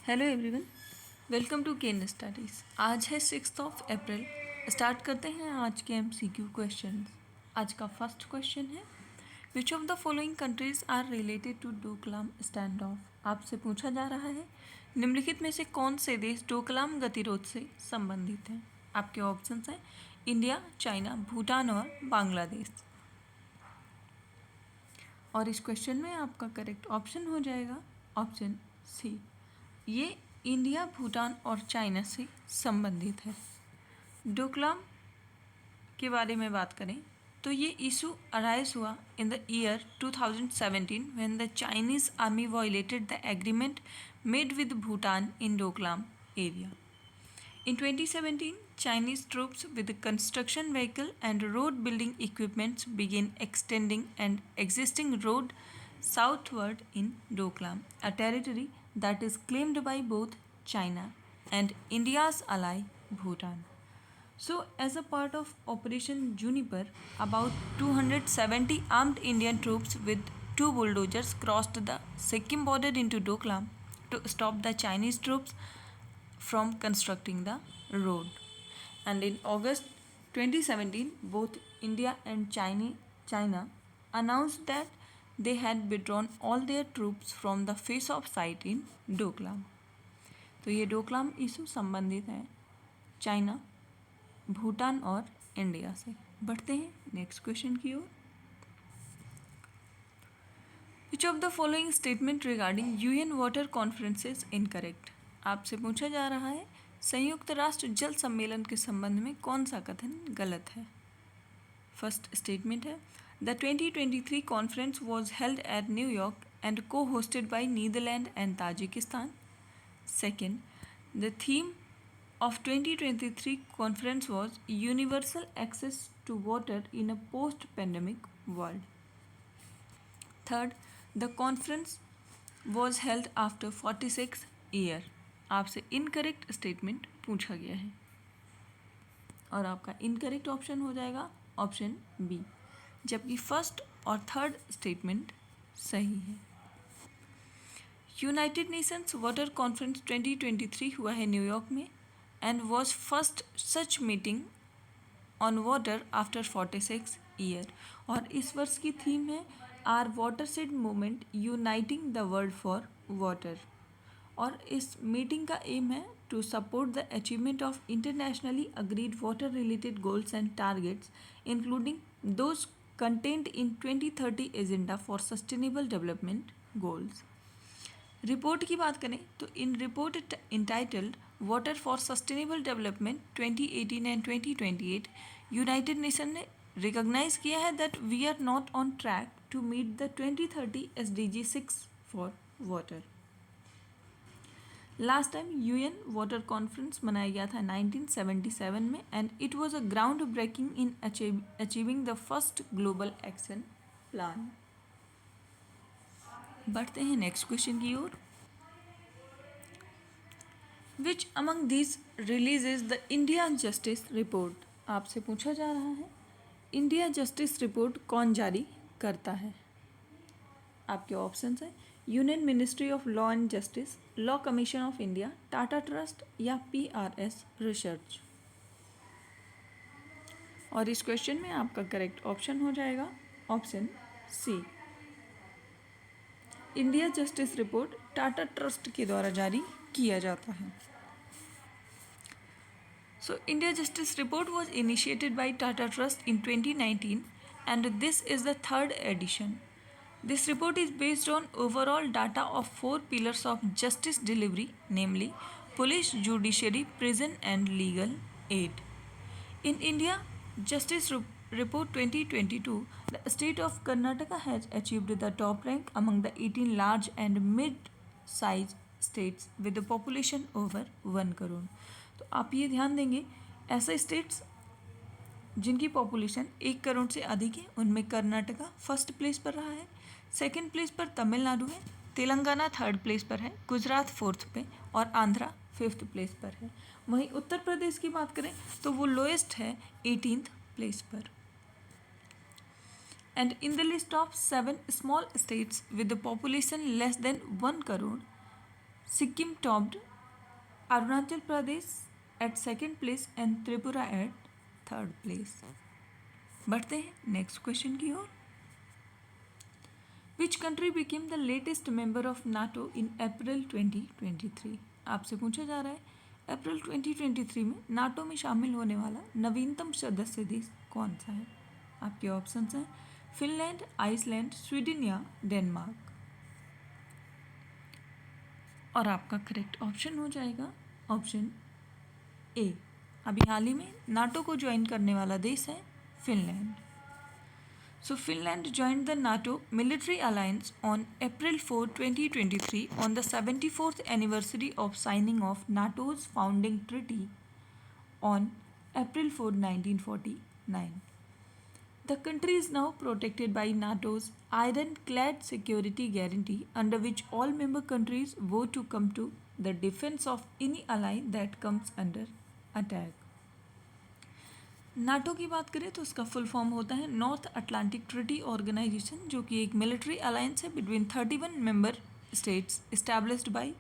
Hello everyone, welcome to Ken Studies. आज है 6 अप्रैल। Start करते हैं आज के MCQ क्वेश्चन। आज का फर्स्ट क्वेश्चन है, which of the following countries are related to Doklam stand off. आपसे पूछा जा रहा है निम्नलिखित में से कौन से देश डोकलाम गतिरोध से संबंधित हैं। आपके ऑप्शंस हैं इंडिया, चाइना, भूटान और बांग्लादेश। और इस क्वेश्चन में आपका करेक्ट ऑप्शन हो जाएगा ऑप्शन सी। ये इंडिया, भूटान और चाइना से संबंधित है। डोकलाम के बारे में बात करें तो ये इशू अराइज हुआ in the year 2017 when the Chinese army violated the agreement made with Bhutan in Doklam area. In 2017, Chinese troops with construction vehicle and road building equipments began extending an existing road southward in Doklam, a territory that is claimed by both China and India's ally Bhutan. So, as a part of Operation Juniper, about 270 armed Indian troops with 2 bulldozers crossed the Sikkim border into Doklam to stop the Chinese troops from constructing the road. And in August 2017, both India and China announced that they had withdrawn all their troops from the face-off site in Doklam. तो ये Doklam issue संबंधित है China, Bhutan और India से। बढ़ते हैं next question की ओर। Which of the following statement regarding UN water conference is incorrect. आपसे पूछा जा रहा है संयुक्त राष्ट्र जल सम्मेलन के संबंध में कौन सा कथन गलत है। फर्स्ट स्टेटमेंट है, the 2023 conference was held at New York and co-hosted by Netherland and Tajikistan. Second, the theme of 2023 conference was universal access to water in a post-pandemic world. Third, the conference was held after 46 year. आपसे incorrect statement पूछा गया है और आपका incorrect option हो जाएगा option B, जबकि first और थर्ड स्टेटमेंट सही है। यूनाइटेड नेशंस वाटर कॉन्फ्रेंस 2023 हुआ है न्यूयॉर्क में and was first such meeting on water after 46 year। और इस वर्ष की थीम है our watershed movement uniting the world for water. और इस मीटिंग का एम है to support the achievement of internationally agreed water related goals and targets including those content in 2030 agenda for sustainable development goals. Report की बात करें तो in report entitled water for sustainable development 2018 and 2028 United Nation ने recognise किया है that we are not on track to meet the 2030 SDG 6 for water. Last time UN water conference मनाया गया था 1977 में and it was a groundbreaking in achieving the first global action plan. बढ़ते हैं next question की ओर। Which among these releases the India justice report. आपसे पूछा जा रहा है इंडिया जस्टिस रिपोर्ट कौन जारी करता है। आपके ऑप्शंस हैं union ministry of law and justice, law commission of India, Tata trust या PRS रिसर्च। और इस क्वेश्चन में आपका करेक्ट ऑप्शन हो जाएगा option C. India justice report Tata trust के द्वारा जारी किया जाता है। So, India Justice Report was initiated by Tata Trust in 2019 and this is the third edition. This report is based on overall data of 4 pillars of justice delivery, namely police, judiciary, prison and legal aid. In India Justice Report 2022, the state of Karnataka has achieved the top rank among the 18 large and mid-sized states with a population over 1 crore. तो आप ये ध्यान देंगे ऐसे states जिनकी population 1 crore से अधिक है उनमें कर्नाटका फर्स्ट प्लेस पर रहा है, सेकंड प्लेस पर तमिलनाडु है, तेलंगाना थर्ड प्लेस पर है, गुजरात फोर्थ पे और आंध्रा फिफ्थ प्लेस पर है। वहीं उत्तर प्रदेश की बात करें तो वो लोएस्ट है 18th प्लेस पर। And in the list of 7 small states with the population less than 1 crore Sikkim topped Arunachal Pradesh at second place and Tripura at third place. बढ़ते हैं नेक्स्ट क्वेश्चन की ओर। Which country became the latest member of NATO in April 2023? आपसे पूछा जा रहा है अप्रैल 2023 में नाटो में शामिल होने वाला नवीनतम सदस्य देश कौन सा है? आपके ऑप्शंस हैं फिनलैंड, आइसलैंड, स्वीडन या डेनमार्क। और आपका करेक्ट ऑप्शन हो जाएगा ऑप्शन ए। अभी हाल ही में नाटो को ज्वाइन करने वाला देश है Finland. So Finland joined the NATO military alliance on April 4, 2023 on the 74th anniversary of signing of NATO's founding treaty on April 4, 1949. The country is now protected by NATO's ironclad security guarantee under which all member countries vote to come to the defense of any ally that comes under attack. NATO की बात करें तो उसका full form होता है north Atlantic treaty organisation, जो कि एक मिलिट्री अलायंस है between 31 member states established by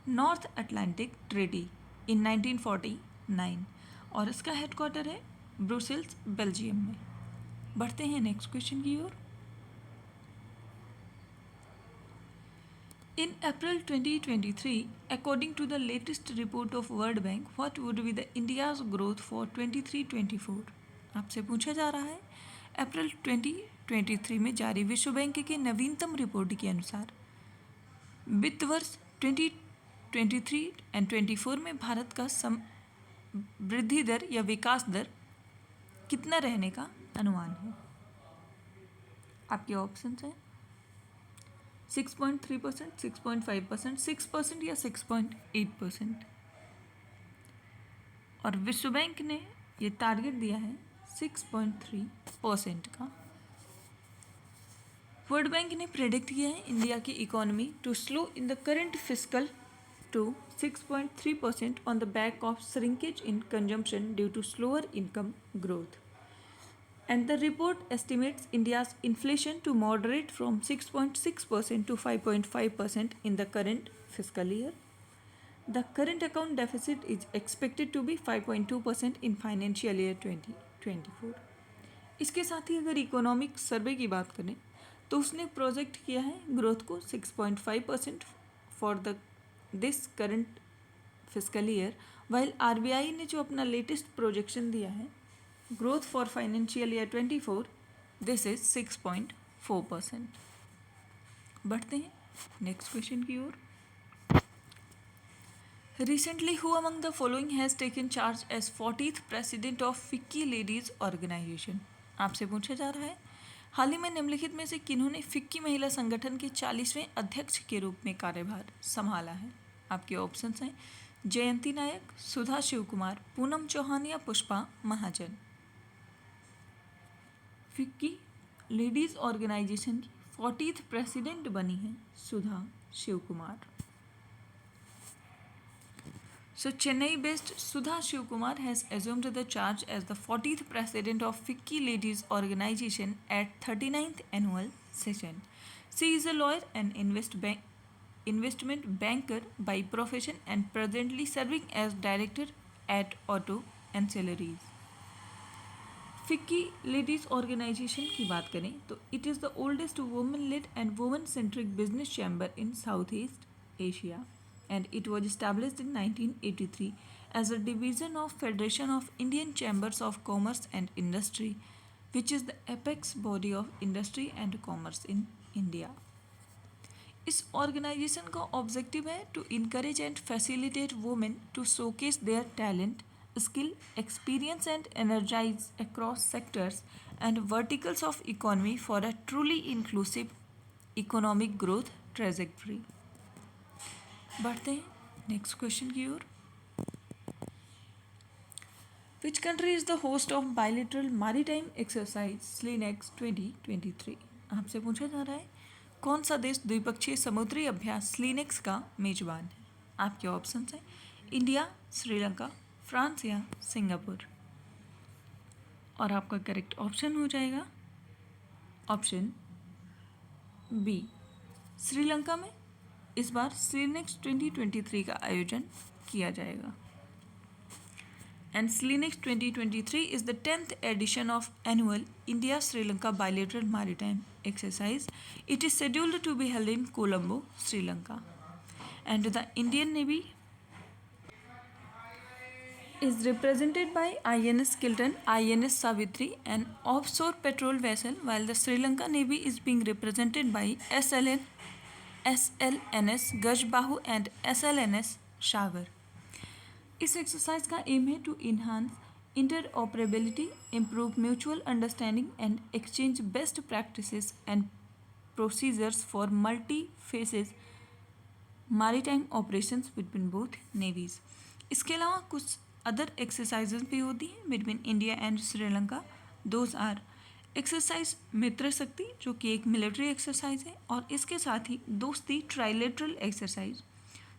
North Atlantic treaty in 1949 और इसका हेडक्वार्टर है ब्रुसेल्स, बेल्जियम में। बढ़ते हैं नेक्स्ट क्वेश्चन की ओर। In April 2023, according to the latest report of World Bank, what would be the India's growth for 23-24? आपसे पूछा जा रहा है अप्रैल 2023 में जारी विश्व बैंक के नवीनतम रिपोर्ट के अनुसार वित्त वर्ष 2023 एंड 24 में भारत का वृद्धि दर या विकास दर कितना रहने का अनुमान है? आपके ऑप्शंस हैं 6.3%, 6.5%, 6% या 6.8%। और विश्व बैंक ने ये टारगेट दिया है 6.3% का। वर्ल्ड बैंक ने प्रेडिक्ट किया है इंडिया की economy to slow in the current fiscal to 6.3% on the back of shrinkage in consumption due to slower income growth. And the report estimates India's inflation to moderate from 6.6% to 5.5% in the current fiscal year. The current account deficit is expected to be 5.2% in financial year 2024. इसके साथ ही अगर economic survey की बात करें तो उसने project किया है ग्रोथ को 6.5% for the this current fiscal year, while RBI ने जो अपना लेटेस्ट प्रोजेक्शन दिया है growth for financial year 24, this is 6.4%. बढ़ते हैं नेक्स्ट क्वेश्चन की ओर। Recently, who among the following has taken charge as 40th president of FICCI Ladies Organization? आपसे पूछा जा रहा है हाल ही में निम्नलिखित में से किन्होंने फिक्की महिला संगठन के 40वें अध्यक्ष के रूप में कार्यभार संभाला है? आपके ऑप्शंस हैं जयंती नायक, सुधा शिवकुमार, पूनम चौहान या Pushpa Mahajan. FICCI ladies organisation की 40th प्रेसिडेंट बनी है Sudha Shivakumar. So Chennai based Sudha Shivakumar has assumed the charge as the 40th president of FICCI Ladies Organization at 39th annual session. She is a lawyer and investment banker by profession and presently serving as director at Auto Ancillaries. FICCI ladies organisation की बात करें तो it is the oldest women led and women centric business chamber in south east Asia and it was established in 1983 as a division of Federation of Indian Chambers of Commerce and Industry, which is the apex body of industry and commerce in India. इस organisation का objective है to encourage and facilitate women to showcase their talent, skill, experience and energize across sectors and verticals of economy for a truly inclusive economic growth trajectory. बढ़ते हैं next question की ओर। Which country is the host of bilateral maritime exercise SLINEX 2023? आपसे पूछा जा रहा है कौन सा देश द्विपक्षीय समुद्री अभ्यास स्लीनेक्स का मेजबान है? आपके ऑप्शंस हैं इंडिया, श्रीलंका, फ्रांस या सिंगापुर। और आपका करेक्ट ऑप्शन हो जाएगा ऑप्शन बी। श्रीलंका में इस बार स्लीनेक्स 2023 का आयोजन किया जाएगा। And SLENEX 2023 is the 10th edition of annual India-Sri Lanka bilateral maritime exercise. It is scheduled to be held in Colombo, Sri Lanka. And the Indian Navy is represented by INS Kiltan, INS Savitri, an offshore patrol vessel, while the Sri Lanka Navy is being represented by SLNS Gajbahu and SLNS Sagar. इस exercise का aim है to enhance interoperability, improve mutual understanding and exchange best practices and procedures for multi faces maritime operations between both navies. इसके अलावा कुछ other exercises भी होती हैं between India and Sri Lanka. Those are exercise Mitra Shakti, जो कि एक मिलिट्री एक्सरसाइज है, और इसके साथ ही दोस्ती ट्राइलेटरल एक्सरसाइज,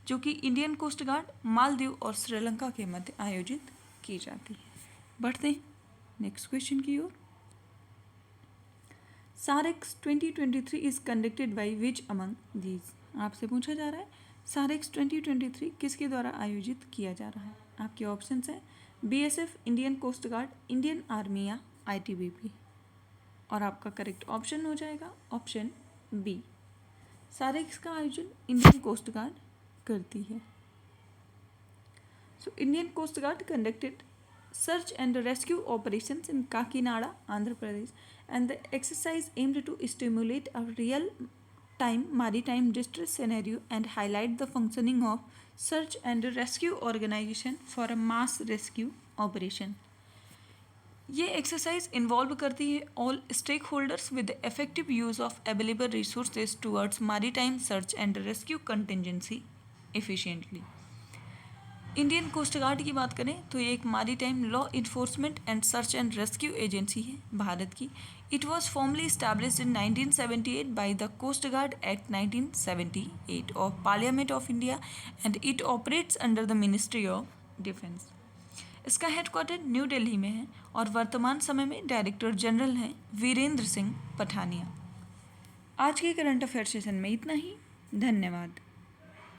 जो कि इंडियन कोस्ट गार्ड, मालदीव और श्रीलंका के मध्य आयोजित की जाती है। बढ़ते हैं नेक्स्ट क्वेश्चन की ओर। SAREX 2023 is conducted by which among these. आपसे पूछा जा रहा है SAREX 2023 किसके द्वारा आयोजित किया जा रहा है। आपके ऑप्शंस हैं BSF, Indian coast guard, Indian army या ITBP। और आपका करेक्ट ऑप्शन हो जाएगा ऑप्शन बी। SAREX का आयोजन इंडियन कोस्ट गार्ड करती है। So Indian coast guard conducted search and rescue operations in Kakinada, Andhra Pradesh, and the exercise aimed to stimulate a real time maritime distress scenario and highlight the functioning of search and rescue organisation for a mass rescue operation. ये exercise involve करती है all stakeholders with effective use of available resources towards maritime search and rescue contingency efficiently. Indian coast guard की बात करें तो ये एक maritime law enforcement and search and rescue agency है भारत की। It was formally established in 1978 by the coast guard act 1978 of parliament of India and it operates under the ministry of defence. इसका headquarter New Delhi में है और वर्तमान समय में director general हैं वीरेंद्र सिंह पठानिया। आज के करंट अफेयर सेशन में इतना ही। धन्यवाद।